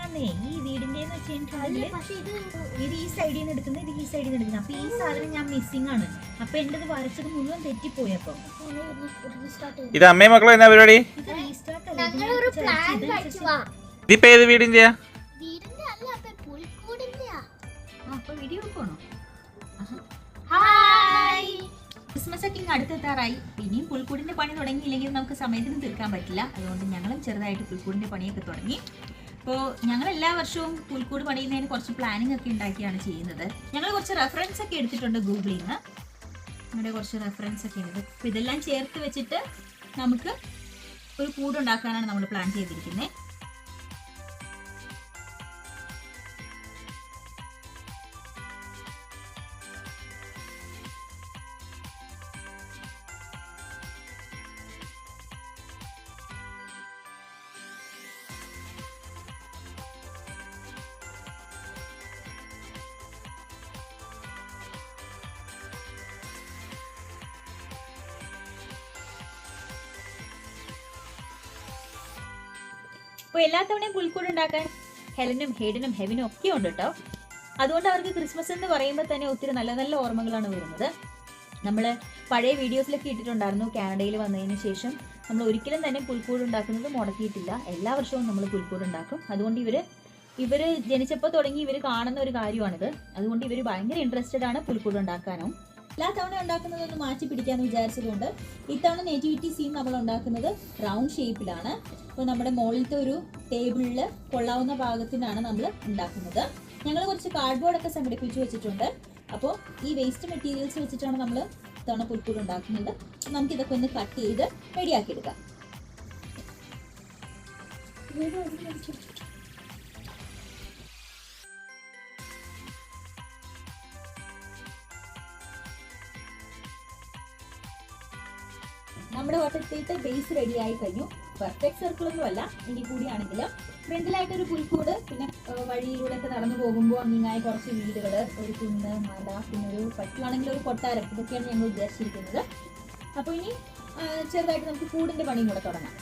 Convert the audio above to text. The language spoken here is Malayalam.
വന്നേ ഈ വീടിന്റെ ഇത് ഈ സൈഡിൽ നിന്ന് എടുക്കുന്നത്, ഇത് ഈ സൈഡിൽ നിന്ന് എടുക്കുന്നത്. അപ്പൊ ഈ സാധനം ഞാൻ മിസ്സിംഗ് ആണ്. അപ്പൊ എന്റേത് വരച്ചത് മുഴുവൻ തെറ്റിപ്പോയി. അപ്പൊ ഇത് അമ്മയും മക്കളും എന്നാ പരിപാടി? ഇത് റീസ്റ്റാർട്ട് അല്ല, ഇതിപ്പോ ഏത് വീടിന്റെയാ? അപ്പൊ വീഡിയോ എടുക്കണോ? ഹായ്, ക്രിസ്മസ് ഒക്കെ ഇങ്ങ് അടുത്തെത്താറായി. ഇനിയും പുൽക്കൂടിന്റെ പണി തുടങ്ങിയില്ലെങ്കിൽ നമുക്ക് സമയത്തിന് തീർക്കാൻ പറ്റില്ല. അതുകൊണ്ട് ഞങ്ങളും ചെറുതായിട്ട് പുൽക്കൂടിന്റെ പണിയൊക്കെ തുടങ്ങി. അപ്പോൾ ഞങ്ങൾ എല്ലാ വർഷവും പുൽക്കൂട് പണിയുന്നതിന് കുറച്ച് പ്ലാനിങ് ഒക്കെ ഉണ്ടാക്കിയാണ് ചെയ്യുന്നത്. ഞങ്ങൾ കുറച്ച് റെഫറൻസ് ഒക്കെ എടുത്തിട്ടുണ്ട് ഗൂഗിളിൽ നിന്ന്. അങ്ങനെ കുറച്ച് റെഫറൻസ് ഒക്കെ ഉണ്ട്. അപ്പോൾ ഇതെല്ലാം ചേർത്ത് വെച്ചിട്ട് നമുക്ക് ഒരു കൂടുണ്ടാക്കാനാണ് നമ്മൾ പ്ലാൻ ചെയ്തിരിക്കുന്നത്. അപ്പോൾ എല്ലാ തവണയും പുൽക്കൂട് ഉണ്ടാക്കാൻ ഹെലനും ഹേഡനും ഹെവിനും ഒക്കെ ഉണ്ട് കേട്ടോ. അതുകൊണ്ട് അവർക്ക് ക്രിസ്മസ് എന്ന് പറയുമ്പോൾ തന്നെ ഒത്തിരി നല്ല നല്ല ഓർമ്മകളാണ് വരുന്നത്. നമ്മൾ പഴയ വീഡിയോസിലൊക്കെ ഇട്ടിട്ടുണ്ടായിരുന്നു. കാനഡയിൽ വന്നതിന് ശേഷം നമ്മൾ ഒരിക്കലും തന്നെ പുൽക്കൂട് ഉണ്ടാക്കുന്നത് മുടക്കിയിട്ടില്ല. എല്ലാ വർഷവും നമ്മൾ പുൽക്കൂട് ഉണ്ടാക്കും. അതുകൊണ്ട് ഇവർ ജനിച്ചപ്പോൾ തുടങ്ങി ഇവർ കാണുന്ന ഒരു കാര്യമാണിത്. അതുകൊണ്ട് ഇവർ ഭയങ്കര ഇൻട്രസ്റ്റഡ് ആണ് പുൽക്കൂട് ഉണ്ടാക്കാനും. എല്ലാ തവണ ഉണ്ടാക്കുന്നതൊന്ന് മാറ്റി പിടിക്കാമെന്ന് വിചാരിച്ചതുകൊണ്ട് ഇത്തവണ നേറ്റിവിറ്റി സീൻ നമ്മൾ ഉണ്ടാക്കുന്നത് റൗണ്ട് ഷേപ്പിലാണ്. അപ്പോൾ നമ്മുടെ മുകളിലത്തെ ഒരു ടേബിളിൽ കൊള്ളാവുന്ന പാകത്തിനാണ് നമ്മൾ ഉണ്ടാക്കുന്നത്. ഞങ്ങൾ കുറച്ച് കാർഡ്ബോർഡൊക്കെ സംഘടിപ്പിച്ച് വെച്ചിട്ടുണ്ട്. അപ്പോൾ ഈ വേസ്റ്റ് മെറ്റീരിയൽസ് വെച്ചിട്ടാണ് നമ്മൾ ഇത്തവണ പുൽക്കൂട് ഉണ്ടാക്കുന്നത്. നമുക്കിതൊക്കെ ഒന്ന് കട്ട് ചെയ്ത് റെഡിയാക്കി എടുക്കാം. നമ്മുടെ വട്ടത്തിലത്തെ ബേസ് റെഡി ആയി കഴിഞ്ഞു. പെർഫെക്റ്റ് സർക്കിൾ ഒന്നും അല്ല, എങ്കിൽ കൂടിയാണെങ്കിലും ഫ്രണ്ടിലായിട്ടൊരു പുൽക്കൂട്, പിന്നെ വഴിയിലൂടെ ഒക്കെ നടന്നു പോകുമ്പോൾ അങ്ങിങ്ങായി കുറച്ച് വീടുകൾ, ഒരു കുന്ന്, മല, പിന്നെ ഒരു പറ്റുവാണെങ്കിൽ ഒരു കൊട്ടാരം, ഇതൊക്കെയാണ് ഞങ്ങൾ ഉദ്ദേശിച്ചിരിക്കുന്നത്. അപ്പോൾ ഇനി ചെറുതായിട്ട് നമുക്ക് കൂടിന്റെ പണിയും കൂടെ തുടങ്ങാം.